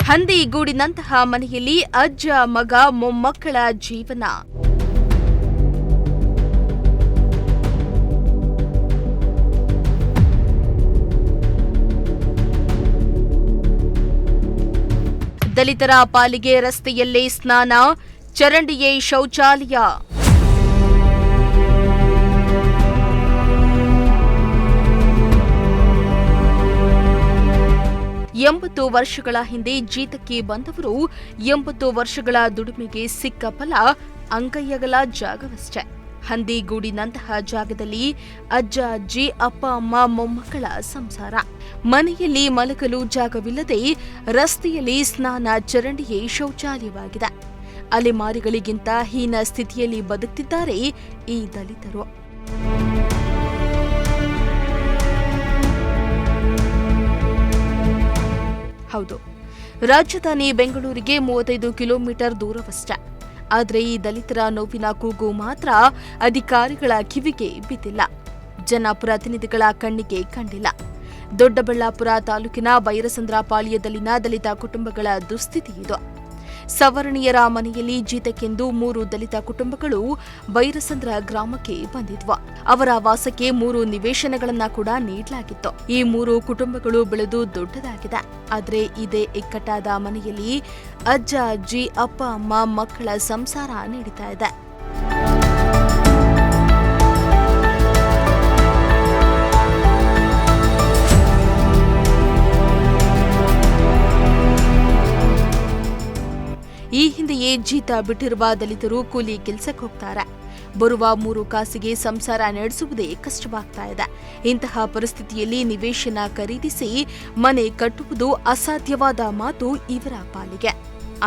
ಹಂದಿಗೂಡಿನಂತಹ ಮನೆಯಲ್ಲಿ ಅಜ್ಜ ಮಗ ಮೊಮ್ಮಕ್ಕಳ ಜೀವನ. ದಲಿತರ ಪಾಲಿಗೆ ರಸ್ತೆಯಲ್ಲೇ ಸ್ನಾನ, ಚರಂಡಿಯೇ ಶೌಚಾಲಯ. ಎಂಬತ್ತು ವರ್ಷಗಳ ಹಿಂದೆ ಜೀತಕ್ಕೆ ಬಂದವರು 80 ವರ್ಷಗಳ ದುಡಿಮೆಗೆ ಸಿಕ್ಕ ಫಲ ಅಂಗೈಯಗಲ ಜಾಗವಷ್ಟೇ. ಹಂದಿಗೂಡಿನಂತಹ ಜಾಗದಲ್ಲಿ ಅಜ್ಜ ಅಜ್ಜಿ, ಅಪ್ಪ ಅಮ್ಮ, ಮೊಮ್ಮಕ್ಕಳ ಸಂಸಾರ. ಮನೆಯಲ್ಲಿ ಮಲಗಲು ಜಾಗವಿಲ್ಲದೆ ರಸ್ತೆಯಲ್ಲಿ ಸ್ನಾನ, ಚರಂಡಿಯೇ ಶೌಚಾಲಯವಾಗಿದೆ. ಅಲೆಮಾರಿಗಳಿಗಿಂತ ಹೀನ ಸ್ಥಿತಿಯಲ್ಲಿ ಬದುಕುತ್ತಿದ್ದಾರೆ ಈ ದಲಿತರು. ಹೌದು, ರಾಜಧಾನಿ ಬೆಂಗಳೂರಿಗೆ 35 ಕಿಲೋಮೀಟರ್ ದೂರವಷ್ಟೇ. ಆದರೆ ಈ ದಲಿತರ ನೋವಿನ ಕೂಗು ಮಾತ್ರ ಅಧಿಕಾರಿಗಳ ಕಿವಿಗೆ ಬಿದ್ದಿಲ್ಲ, ಜನಪ್ರತಿನಿಧಿಗಳ ಕಣ್ಣಿಗೆ ಕಂಡಿಲ್ಲ. ದೊಡ್ಡಬಳ್ಳಾಪುರ ತಾಲೂಕಿನ ಬೈರಸಂದ್ರ ಪಾಳ್ಯದಲ್ಲಿನ ದಲಿತ ಕುಟುಂಬಗಳ ದುಸ್ಥಿತಿ ಇದು. ಸವರ್ಣೀಯರ ಮನೆಯಲ್ಲಿ ಜೀತಕ್ಕೆಂದು 3 ದಲಿತ ಕುಟುಂಬಗಳು ಬೈರಸಂದ್ರ ಗ್ರಾಮಕ್ಕೆ ಬಂದಿದ್ವು. ಅವರ ವಾಸಕ್ಕೆ 3 ನಿವೇಶನಗಳನ್ನ ಕೂಡ ನೀಡಲಾಗಿತ್ತು. ಈ 3 ಕುಟುಂಬಗಳು ಬೆಳೆದು ದೊಡ್ಡದಾಗಿದೆ. ಆದರೆ ಇದೇ ಇಕ್ಕಟ್ಟಾದ ಮನೆಯಲ್ಲಿ ಅಜ್ಜ ಅಜ್ಜಿ, ಅಪ್ಪ ಅಮ್ಮ, ಮಕ್ಕಳ ಸಂಸಾರ ನಡೀತಾ ಇದೆ. ಈ ಹಿಂದೆಯೇ ಜೀತ ಬಿಟ್ಟಿರುವ ದಲಿತರು ಕೂಲಿ ಕೆಲಸಕ್ಕೆ ಹೋಗ್ತಾರೆ. ಬರುವ 3 ಕಾಸಿಗೆ ಸಂಸಾರ ನಡೆಸುವುದೇ ಕಷ್ಟವಾಗ್ತಾ ಇದೆ. ಇಂತಹ ಪರಿಸ್ಥಿತಿಯಲ್ಲಿ ನಿವೇಶನ ಖರೀದಿಸಿ ಮನೆ ಕಟ್ಟುವುದು ಅಸಾಧ್ಯವಾದ ಮಾತು ಇವರ ಪಾಲಿಗೆ.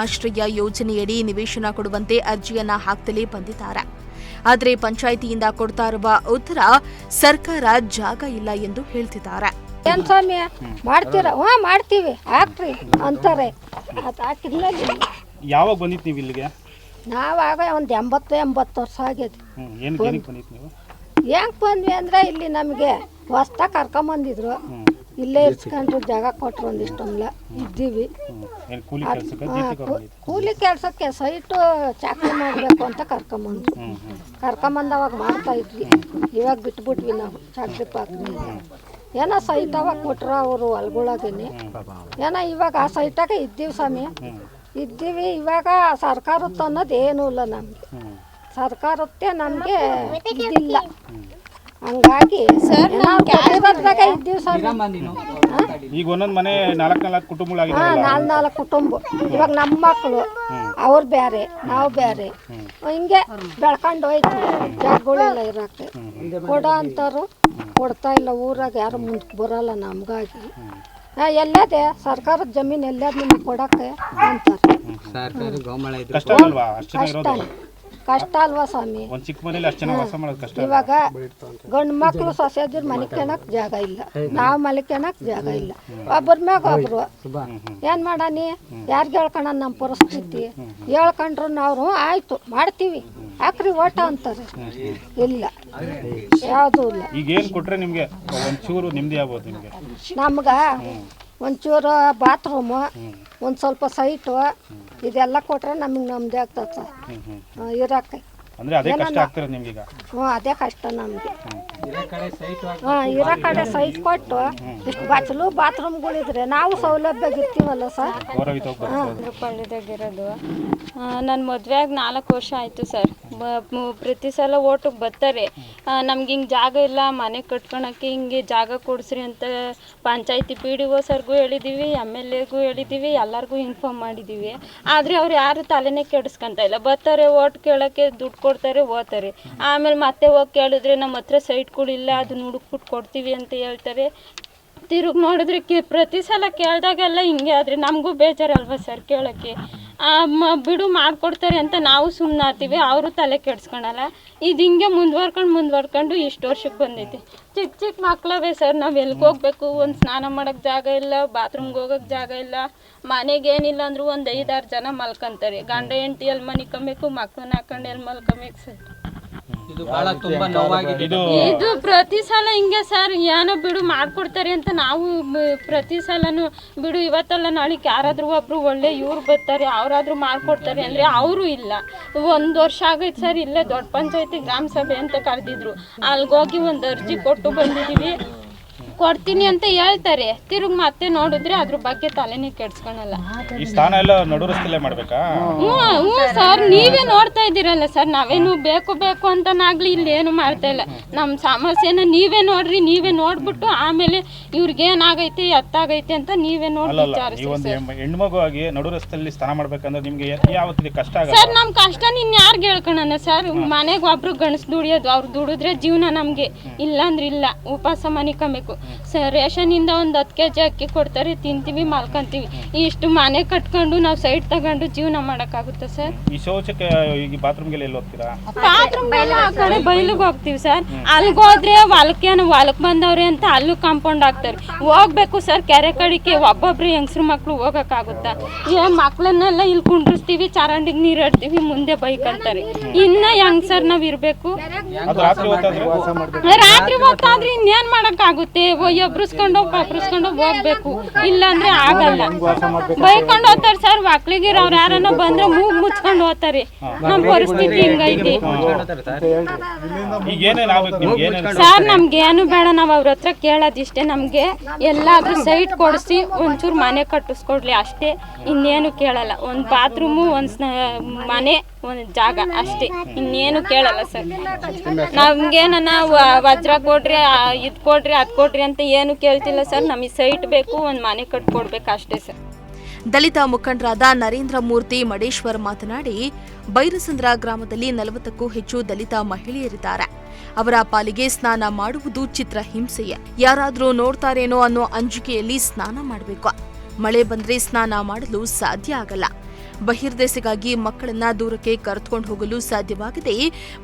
ಆಶ್ರಯ ಯೋಜನೆಯಡಿ ನಿವೇಶನ ಕೊಡುವಂತೆ ಅರ್ಜಿಯನ್ನ ಹಾಕ್ತಲೇ ಬಂದಿದ್ದಾರೆ. ಆದರೆ ಪಂಚಾಯಿತಿಯಿಂದ ಕೊಡ್ತಾ ಇರುವ ಉತ್ತರ ಸರ್ಕಾರ ಜಾಗ ಇಲ್ಲ ಎಂದು ಹೇಳ್ತಿದ್ದಾರೆ. ಏನ್ ಸ್ವಾಮಿ ಮಾಡ್ತೀರಾ? ಮಾಡ್ತೀವಿ ಹಾಕ್ರಿ ಅಂತಾರೆ. ಯಾವಾಗ ಬಂದಿತ್ತು ನೀವು ಇಲ್ಲಿಗೆ? ನಾವಾಗ ಒಂದು 80 ವರ್ಷ ಆಗಿದೆ. ಹೆಂಗ್ ಬಂದ್ವಿ ಅಂದ್ರೆ ಇಲ್ಲಿ ನಮಗೆ ಹೊಸ್ದಾಗಿ ಕರ್ಕೊಂಬಂದಿದ್ರು. ಇಲ್ಲೇ ಇರ್ಸ್ಕೊಂಡ್ರು, ಜಾಗ ಕೊಟ್ರು, ಒಂದಿಷ್ಟೊಂದ್ಲ ಇದ್ದೀವಿ. ಕೂಲಿ ಕೆಲ್ಸಕ್ಕೆ ಸೈಟು ಚಾಕರಿ ಮಾಡಬೇಕು ಅಂತ ಕರ್ಕೊಂಬಂದವಾಗ ಮಾಡ್ತಾ ಇದ್ವಿ. ಇವಾಗ ಬಿಟ್ಬಿಟ್ವಿ ನಾವು ಚಾಕರಿ ಪಾಕ್ರಿ. ಏನೋ ಸೈಟ್ ಅವಾಗ ಕೊಟ್ರು ಅವರು ಹೊಲ್ಗೊಳಗೇನೆ. ಏನೋ ಇವಾಗ ಆ ಸೈಟಾಗ ಇದ್ದೀವಿ ಸ್ವಾಮಿ, ಇದ್ದೀವಿ. ಇವಾಗ ಸರ್ಕಾರದ್ದು ಅನ್ನೋದು ಏನೂ ಇಲ್ಲ ನಮಗೆ. ಸರ್ಕಾರದ್ದೇ ನಮಗೆ ಇದಿಲ್ಲ. ಹಂಗಾಗಿ ಇದ್ದೀವಿ ಸ್ವಾಮಿ. ಈಗ ಒಂದೊಂದು ಮನೆ 4 ಕುಟುಂಬಗಳಾಗಿದೆ. 4 ಕುಟುಂಬ. ಇವಾಗ ನಮ್ಮ ಮಕ್ಕಳು ಅವ್ರು ಬೇರೆ, ನಾವು ಬೇರೆ, ಹಿಂಗೆ ಬೆಳ್ಕೊಂಡು ಹೋಯ್ತು. ಜಾಗಗಳೆಲ್ಲ ಇರೋಕ್ಕೆ ಕೊಡೋ ಅಂತಾರು ಕೊಡ್ತಾ ಇಲ್ಲ. ಊರಾಗ ಯಾರು ಮುಂದಕ್ಕೆ ಬರೋಲ್ಲ ನಮ್ಗಾಗಿ. ಎಲ್ಲದೇ ಸರ್ಕಾರದ ಜಮೀನು ಎಲ್ಲದ ನಿಮ್ಗೆ ಕೊಡಕ್ಕೆ ಅಂತಾರೆ. ಕಷ್ಟ ಅಲ್ವಾ ಸ್ವಾಮಿ? ಇವಾಗ ಗಂಡು ಮಕ್ಳು ಸೊಸೆದ್ರ ಮಲಿಕೆಣಕ್ ಜಾಗ ಇಲ್ಲ, ನಾವು ಮಲಿಕೆಣಕ್ ಜಾಗ ಇಲ್ಲ. ಒಬ್ಬರ ಮ್ಯಾಗ ಒಬ್ರು ಏನ್ ಮಾಡಾನಿ? ಯಾರಿಗೆ ಹೇಳ್ಕೊಳ? ನಮ್ಮ ಪರಿಸ್ಥಿತಿ ಹೇಳ್ಕೊಂಡ್ರು ನಾವು ಆಯ್ತು ಮಾಡ್ತೀವಿ ಹಾಕ್ರಿ ಓಟ ಅಂತಾರೆ. ಇಲ್ಲ, ಯಾವುದು ಇಲ್ಲ. ನಮ್ಗ ಒಂಚೂರು ಬಾತ್ರೂಮು, ಒಂದು ಸ್ವಲ್ಪ ಸೈಟು ಇದೆಲ್ಲ ಕೊಟ್ರೆ ನಮಗೆ ನಮ್ದೇ ಆಗ್ತದೆ ಇರಕ್ಕೆ. ಅದೇ ಕಷ್ಟ ನಮಗೆ. ಇರೋ ಕಡೆ ಸೈಟ್ ಕೊಟ್ಟು ಇಷ್ಟು ಬಚ್ಚಲು ಬಾತ್ರೂಮ್ಗಳಿದ್ರೆ ನಾವು ಸೌಲಭ್ಯಗಿರ್ತೀವಲ್ಲ ಸರ್. ಪಳ್ಳಿದಾಗಿರೋದು ನನ್ನ ಮದುವೆಯಾಗಿ 4 ವರ್ಷ ಆಯಿತು ಸರ್. ಪ್ರತಿ ಸಲ ಓಟಿಗೆ ಬರ್ತಾರೆ, ನಮ್ಗೆ ಹಿಂಗೆ ಜಾಗ ಇಲ್ಲ, ಮನೆ ಕಟ್ಕೊಳಕ್ಕೆ ಹಿಂಗೆ ಜಾಗ ಕೊಡಿಸ್ರಿ ಅಂತ ಪಂಚಾಯತಿ PDO ಸರ್ಗೂ ಹೇಳಿದ್ದೀವಿ, MLAಗೂ ಹೇಳಿದ್ದೀವಿ, ಎಲ್ಲರಿಗೂ ಇನ್ಫಾರ್ಮ್ ಮಾಡಿದ್ದೀವಿ. ಆದರೆ ಅವ್ರು ಯಾರು ತಲೆನೇ ಕೆಡಿಸ್ಕೊಂತ ಇಲ್ಲ. ಬರ್ತಾರೆ, ಓಟ್ ಕೇಳೋಕ್ಕೆ ದುಡ್ಡು ಕೊಡ್ತಾರೆ, ಹೋಗ್ತಾರೆ. ಆಮೇಲೆ ಮತ್ತೆ ಹೋಗಿ ಕೇಳಿದ್ರೆ ನಮ್ಮ ಹತ್ರ ಸೈಟ್ಗಳಿಲ್ಲ, ಅದನ್ನ ಹುಡುಕ್ಬಿಟ್ಟು ಕೊಡ್ತೀವಿ ಅಂತ ಹೇಳ್ತಾರೆ. ತಿರುಗಿ ನೋಡಿದ್ರೆ ಪ್ರತಿ ಸಲ ಕೇಳಿದಾಗೆಲ್ಲ ಹಿಂಗೆ ಆದರೆ ನಮಗೂ ಬೇಜಾರಲ್ವ ಸರ್ ಕೇಳೋಕ್ಕೆ. ಬಿಡು ಮಾಡಿಕೊಡ್ತಾರೆ ಅಂತ ನಾವು ಸುಮ್ಮನೆ ಆಗ್ತೀವಿ, ಅವರು ತಲೆ ಕೆಡಿಸ್ಕೊಳಲ್ಲ. ಇದು ಹಿಂಗೆ ಮುಂದುವರ್ಕೊಂಡು ಇಷ್ಟು ವರ್ಷಕ್ಕೆ ಬಂದೈತಿ. ಚಿಕ್ಕ ಮಕ್ಕಳವೇ ಸರ್, ನಾವು ಎಲ್ಲಿಗೆ ಹೋಗ್ಬೇಕು? ಒಂದು ಸ್ನಾನ ಮಾಡೋಕ್ಕೆ ಜಾಗ ಇಲ್ಲ, ಬಾತ್ರೂಮ್ಗೆ ಹೋಗೋಕ್ಕೆ ಜಾಗ ಇಲ್ಲ, ಮನೆಗೇನಿಲ್ಲ ಅಂದರೂ ಒಂದು 5-6 ಜನ ಮಲ್ಕೊಂತಾರೆ. ಗಂಡ ಹೆಂಡತಿ ಎಲ್ಲಿ ಮಲ್ಕೊಬೇಕು, ಮಕ್ಕಳನ್ನ ಹಾಕೊಂಡು ಎಲ್ಲಿ ಮಲ್ಕೊಬೇಕು ಸರ್. ಇದು ಬಹಳ ತುಂಬಾ ನೋವಾಗಿದೆ. ಇದು ಪ್ರತಿ ಸಲ ಹಿಂಗೆ ಸರ್, ಏನೋ ಬಿಡು ಮಾಡ್ಕೊಡ್ತಾರೆ ಅಂತ ನಾವು ಪ್ರತಿ ಸಲನು ಬಿಡು ಇವತ್ತಲ್ಲ ನಾಳೆ ಯಾರಾದ್ರೂ ಒಬ್ರು ಒಳ್ಳೆ ಇವ್ರು ಬರ್ತಾರೆ ಅವರಾದ್ರೂ ಮಾಡ್ಕೊಡ್ತಾರೆ ಅಂದ್ರೆ ಅವರು ಇಲ್ಲ. 1 ವರ್ಷ ಆಗೈತೆ ಸರ್, ಇಲ್ಲೇ ದೊಡ್ಡ ಪಂಚಾಯತಿ ಗ್ರಾಮ ಸಭೆ ಅಂತ ಕರೆದಿದ್ರು, ಅಲ್ಗೋಗಿ ಒಂದು ಅರ್ಜಿ ಕೊಟ್ಟು ಬಂದಿದೀವಿ. ಕೊಡ್ತೀನಿ ಅಂತ ಹೇಳ್ತಾರೆ, ತಿರುಗಿ ಮತ್ತೆ ನೋಡಿದ್ರೆ ಅದ್ರ ಬಗ್ಗೆ ತಲೆನೇ ಕೆಡ್ಸ್ಕೊಳಲ್ಲ. ಈ ಸ್ಥಾನ ಎಲ್ಲ ನಡು ರಸ್ತೆಲೇ ಮಾಡ್ಬೇಕಾ? ಹ್ಞೂ ಸರ್, ನೀವೇ ನೋಡ್ತಾ ಇದ್ದೀರಲ್ಲ ಸರ್, ನಾವೇನು ಬೇಕು ಅಂತನಾಗ್ಲಿ ಇಲ್ಲಿ ಏನು ಮಾಡ್ತಾ ಇಲ್ಲ. ನಮ್ಮ ಸಮಸ್ಯೆನ ನೀವೇ ನೋಡ್ರಿ, ನೀವೇ ನೋಡ್ಬಿಟ್ಟು ಆಮೇಲೆ ಇವ್ರಿಗೆ ಏನಾಗೈತೆ ಎತ್ತಾಗೈತೆ ಅಂತ ನೀವೇ ನೋಡಿ ವಿಚಾರಿಸಿ. ಒಂದು ಹೆಣ್ಮಗು ಆಗಿ ನಡು ರಸ್ತೆಯಲ್ಲಿ ಸ್ಥಾನ ಮಾಡ್ಬೇಕಂದ್ರೆ ನಿಮ್ಗೆ ಯಾವತ್ತಿಗೆ ಕಷ್ಟ ಆಗಲ್ಲ ಸರ್? ನಮ್ ಕಷ್ಟ ನಿನ್ ಯಾರ್ಗೆ ಹೇಳ್ಕೊಳಣ ಸರ್? ಮನೆಗೆ ಒಬ್ರು ಗಣಸ್ ದುಡಿಯೋದು, ಅವ್ರು ದುಡಿದ್ರೆ ಜೀವನ ನಮ್ಗೆ, ಇಲ್ಲಾಂದ್ರೆ ಇಲ್ಲ, ಉಪವಾಸ ಮನಿಕಬೇಕು. ರೇಷನ್ ಇಂದ ಒಂದು 10 kg ಅಕ್ಕಿ ಕೊಡ್ತಾರೆ, ತಿಂತೀವಿ ಮಲ್ಕೊಂತೀವಿ. ಇಷ್ಟು ಮನೆ ಕಟ್ಕೊಂಡು ನಾವು ಸೈಡ್ ತಗೊಂಡು ಜೀವನ ಮಾಡಕ್ಕಾಗುತ್ತಾ ಸರ್? ಈ ಶೌಚಕ್ಕೆ ಈಗ ಬಾತ್ರೂಮ್ಗೆಲ್ಲ ಎಲ್ಲಿ ಹೋಗ್ತೀರಾ? ಬಾತ್ರೂಮ್ ಆ ಕಡೆ ಬೈಲಿಗೆ ಹೋಗ್ತೀವಿ ಸರ್. ಅಲ್ಲಿಗೆ ಹೋದ್ರೆ ಹೊಲಕ್ ಬಂದವ್ರೆ ಅಂತ ಅಲ್ಲೂ ಕಾಂಪೌಂಡ್ ಹಾಕ್ತಾರೆ. ಹೋಗ್ಬೇಕು ಸರ್ ಕೆರೆ ಕಡಿಕೆ, ಒಬ್ಬೊಬ್ರು ಹೆಂಗಸ್ರು ಮಕ್ಳು ಹೋಗಕ್ಕಾಗುತ್ತಾ? ಮಕ್ಳನ್ನೆಲ್ಲ ಇಲ್ಲಿ ಕುಂಡ್ರಿಸ್ತೀವಿ, ಚರಂಡಿಗೆ ನೀರು ಇಡ್ತೀವಿ, ಮುಂದೆ ಬೈಕ್ ಅಂತಾರೆ. ಇನ್ನ ಹೆಂಗ್ ಸರ್ ನಾವ್ ಇರ್ಬೇಕು? ರಾತ್ರಿ ಹೊತ್ತಾದ್ರೆ ಇನ್ನೇನ್ ಮಾಡಕ್ಕಾಗುತ್ತೆ? ಎಬ್ರಿಸ್ಕೊಂಡು ಹೋಗ್ಬೇಕು, ಇಲ್ಲಾಂದ್ರೆ ಆಗಲ್ಲ. ಬೈಕೊಂಡು ಹೋಗ್ತಾರೆ ಸರ್, ಮಕ್ಳಿಗೆ ಅವ್ರು ಯಾರನ್ನ ಬಂದ್ರೆ ಮೂಗ್ ಮುಚ್ಕೊಂಡು ಹೋಗ್ತಾರೆ. ನಮ್ ಪರಿಸ್ಥಿತಿ ಹಿಂಗೈತಿ ಸರ್. ನಮ್ಗೆ ಏನು ಬೇಡ, ನಾವ್ ಅವ್ರ ಹತ್ರ ಕೇಳೋದಿಷ್ಟೇ, ನಮ್ಗೆ ಎಲ್ಲಾದ್ರೂ ಸೈಟ್ ಕೊಡಿಸಿ ಒಂಚೂರು ಮನೆ ಕಟ್ಟಿಸ್ಕೊಡ್ಲಿ ಅಷ್ಟೇ, ಇನ್ನೇನು ಕೇಳಲ್ಲ. ಒಂದ್ ಬಾತ್ರೂಮು, ಒಂದ್ ಮನೆ, ಒಂದ್ ಜಾಗ ಅಷ್ಟೇ, ಇನ್ನೇನು ಕೇಳಲ್ಲ ಸರ್. ನಮ್ಗೇನ ವಜ್ರ ಕೊಡ್ರಿ, ಇದ್ ಕೊಡ್ರಿ, ಅದ್ ಕೊಡ್ರಿ ಅಂತ ಏನು ಕೇಳ್ತಿಲ್ಲ ಸರ್. ನಮಗೆ ಸೈಟ್ ಬೇಕು, ಒಂದ್ ಮನೆ ಕಟ್ಕೊಡ್ಬೇಕು ಅಷ್ಟೇ ಸರ್. ದಲಿತ ಮುಖಂಡರಾದ ನರೇಂದ್ರ ಮೂರ್ತಿ ಮಡೇಶ್ವರ್ ಮಾತನಾಡಿ, ಬೈರಸಂದ್ರ ಗ್ರಾಮದಲ್ಲಿ 40ಕ್ಕೂ ಹೆಚ್ಚು ದಲಿತ ಮಹಿಳೆಯರಿದ್ದಾರೆ. ಅವರ ಪಾಲಿಗೆ ಸ್ನಾನ ಮಾಡುವುದು ಚಿತ್ರ ಹಿಂಸೆಯೇ. ಯಾರಾದ್ರೂ ನೋಡ್ತಾರೇನೋ ಅನ್ನೋ ಅಂಜಿಕೆಯಲ್ಲಿ ಸ್ನಾನ ಮಾಡಬೇಕು. ಮಳೆ ಬಂದ್ರೆ ಸ್ನಾನ ಮಾಡಲು ಸಾಧ್ಯ ಆಗಲ್ಲ. ಬಹಿರ್ದೆಸೆಗಾಗಿ ಮಕ್ಕಳನ್ನ ದೂರಕ್ಕೆ ಕರೆದುಕೊಂಡು ಹೋಗಲು ಸಾಧ್ಯವಾಗದೆ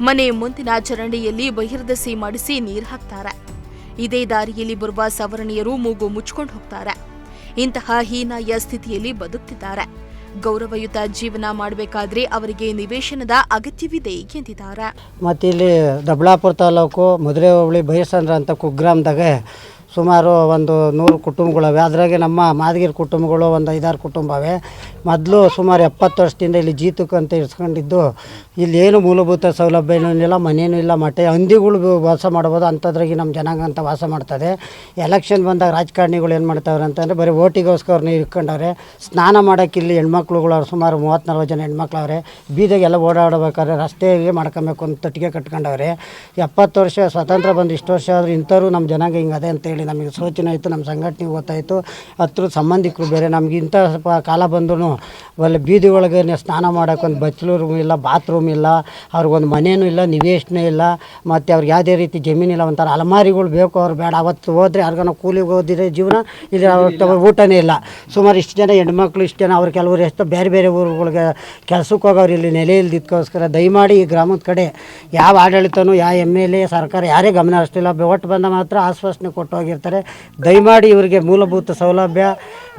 ಮನೆ ಮುಂದಿನ ಚರಂಡಿಯಲ್ಲಿ ಬಹಿರ್ದೆಸೆ ಮಾಡಿಸಿ ನೀರು ಹಾಕ್ತಾರೆ. ಇದೇ ದಾರಿಯಲ್ಲಿ ಬರುವ ಸವರ್ಣೀಯರು ಮೂಗು ಮುಚ್ಕೊಂಡು ಹೋಗ್ತಾರೆ. ಇಂತಹ ಹೀನಾಯ ಸ್ಥಿತಿಯಲ್ಲಿ ಬದುಕ್ತಿದ್ದಾರೆ. ಗೌರವಯುತ ಜೀವನ ಮಾಡಬೇಕಾದ್ರೆ ಅವರಿಗೆ ನಿವೇಶನದ ಅಗತ್ಯವಿದೆ ಎಂದಿದ್ದಾರೆ. ಮತ್ತು ಇಲ್ಲಿ ದೊಡ್ಡಬಳ್ಳಾಪುರ ತಾಲೂಕು ಮಧುರೆ ಹೋಬಳಿ ಬೈರಸಂದ್ರ ಅಂತ ಕುಗ್ರಾಮದಾಗ ಸುಮಾರು ಒಂದು 100 ಕುಟುಂಬಗಳವೆ. ಅದ್ರಾಗೆ ನಮ್ಮ ಮಾದಗಿರಿ ಕುಟುಂಬಗಳು ಒಂದು 5-6 ಕುಟುಂಬವೆ. ಮೊದಲು ಸುಮಾರು 70 ವರ್ಷದಿಂದ ಇಲ್ಲಿ ಜೀತಕ್ಕೆ ಅಂತ ಇರಿಸ್ಕೊಂಡಿದ್ದು, ಇಲ್ಲಿ ಏನು ಮೂಲಭೂತ ಸೌಲಭ್ಯನೂ ಇಲ್ಲ, ಮನೇನೂ ಇಲ್ಲ, ಮಠ ಹಂದಿಗಳು ವಾಸ ಮಾಡ್ಬೋದು, ಅಂಥದ್ರಾಗಿ ನಮ್ಮ ಜನಾಂಗ ಅಂತ ವಾಸ ಮಾಡ್ತದೆ. ಎಲೆಕ್ಷನ್ ಬಂದಾಗ ರಾಜಕಾರಣಿಗಳು ಏನು ಮಾಡ್ತಾವ್ರೆ ಅಂತಂದರೆ ಬರೀ ಓಟಿಗೋಸ್ಕರ ನೀರು ಇಟ್ಕೊಂಡವ್ರೆ. ಸ್ನಾನ ಮಾಡೋಕ್ಕೆ ಇಲ್ಲಿ ಹೆಣ್ಮಕ್ಳುಗಳು ಸುಮಾರು 30-40 ಜನ ಹೆಣ್ಮಕ್ಳವ್ರೆ. ಬೀದಿಗೆಲ್ಲ ಓಡಾಡಬೇಕಾದ್ರೆ ರಸ್ತೆಗೆ ಮಾಡ್ಕೊಬೇಕು ಅಂತ ತಟ್ಟಿಗೆ ಕಟ್ಕೊಂಡವ್ರೆ. 70 ವರ್ಷ ಸ್ವಾತಂತ್ರ್ಯ ಬಂದು ಇಷ್ಟು ವರ್ಷ ಆದರೂ ಇಂಥವ್ರು ನಮ್ಮ ಜನಾಂಗ ಹಿಂಗದೆ ಅಂತೇಳಿ ನಮಗೆ ಸೂಚನೆ ಆಯಿತು. ನಮ್ಮ ಸಂಘಟನೆಗೆ ಗೊತ್ತಾಯಿತು. ಹತ್ರ ಸಂಬಂಧಿಕರು ಬೇರೆ ನಮ್ಗೆ ಇಂಥ ಕಾಲ ಬಂದರೂ ಒಳ್ಳೆ ಬೀದಿ ಒಳಗೆ ಸ್ನಾನ ಮಾಡೋಕೆ ಒಂದು ಬಚ್ಚಲು ರೂಮ್ ಇಲ್ಲ, ಬಾತ್ರೂಮ್ ಇಲ್ಲ, ಅವ್ರಿಗೊಂದು ಮನೇನೂ ಇಲ್ಲ, ನಿವೇಶನ ಇಲ್ಲ, ಮತ್ತು ಅವ್ರಿಗೆ ಯಾವುದೇ ರೀತಿ ಜಮೀನಿಲ್ಲ. ಒಂಥರ ಅಲಮಾರಿಗಳು ಬೇಕು, ಅವ್ರು ಬೇಡ. ಅವತ್ತು ಹೋದರೆ ಯಾರಿಗಾನ ಕೂಲಿಗೆ ಓದಿದ್ರೆ ಜೀವನ, ಇಲ್ಲಿ ಅವ್ರ ಊಟನೇ ಇಲ್ಲ. ಸುಮಾರು ಇಷ್ಟು ಜನ ಹೆಣ್ಮಕ್ಳು, ಇಷ್ಟು ಜನ ಅವ್ರು ಕೆಲವರು ಎಷ್ಟು ಬೇರೆ ಬೇರೆ ಊರುಗಳಿಗೆ ಕೆಲಸಕ್ಕೆ ಹೋಗೋರು ಇಲ್ಲಿ ನೆಲೆ ಇಲ್ದಿದ್ದಕ್ಕೋಸ್ಕರ ದಯಮಾಡಿ ಈ ಗ್ರಾಮದ ಕಡೆ ಯಾವ ಆಡಳಿತನೂ, ಯಾವ MLA ಸರ್ಕಾರ ಯಾರೇ ಗಮನ ಹರಿಸ್ತಿಲ್ಲ. ಒಟ್ಟು ಬಂದ ಮಾತ್ರ ಆಶ್ವಾಸನೆ ಕೊಟ್ಟು ಹೋಗಿರ್ತಾರೆ. ದಯಮಾಡಿ ಇವರಿಗೆ ಮೂಲಭೂತ ಸೌಲಭ್ಯ,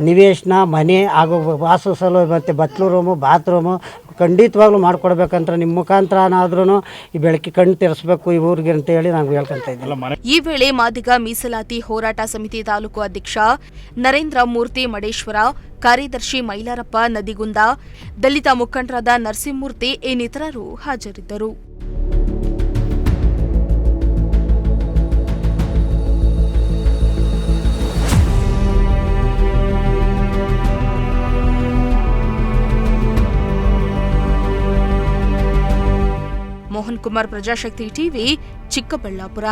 ನಿವೇಶನ, ಮನೆ ಹಾಗೂ ವಾಸು ಸೌಲಭ್ಯ ಮತ್ತು ಬತ್ಲು ರೂಮು, ಬಾತ್ರೂಮು ಖಂಡಿತವಾಗ್ಲೂ ಮಾಡಿಕೊಡ್ಬೇಕಂತ ನಿಮ್ಮ ಮುಖಾಂತರನಾದ್ರೂ ಈ ಬೆಳಕಿ ಕಣ್ಣು ತೆರೆಸಬೇಕು ಈ ಊರಿಗೆ ಅಂತ ಹೇಳಿ ನಾವು ಹೇಳ್ಕೊಂತ ಇದ್ದೀವಿ. ಈ ವೇಳೆ ಮಾದಿಗ ಮೀಸಲಾತಿ ಹೋರಾಟ ಸಮಿತಿ ತಾಲೂಕು ಅಧ್ಯಕ್ಷ ನರೇಂದ್ರ ಮೂರ್ತಿ ಮಡೇಶ್ವರ, ಕಾರ್ಯದರ್ಶಿ ಮೈಲಾರಪ್ಪ ನದಿಗುಂದ, ದಲಿತ ಮುಖಂಡರಾದ ನರಸಿಂಹಮೂರ್ತಿ ಇನ್ನಿತರರು ಹಾಜರಿದ್ದರು. ಮೋಹನ್ ಕುಮಾರ್, ಪ್ರಜಾಶಕ್ತಿ ಟಿವಿ, ಚಿಕ್ಕಬಳ್ಳಾಪುರ.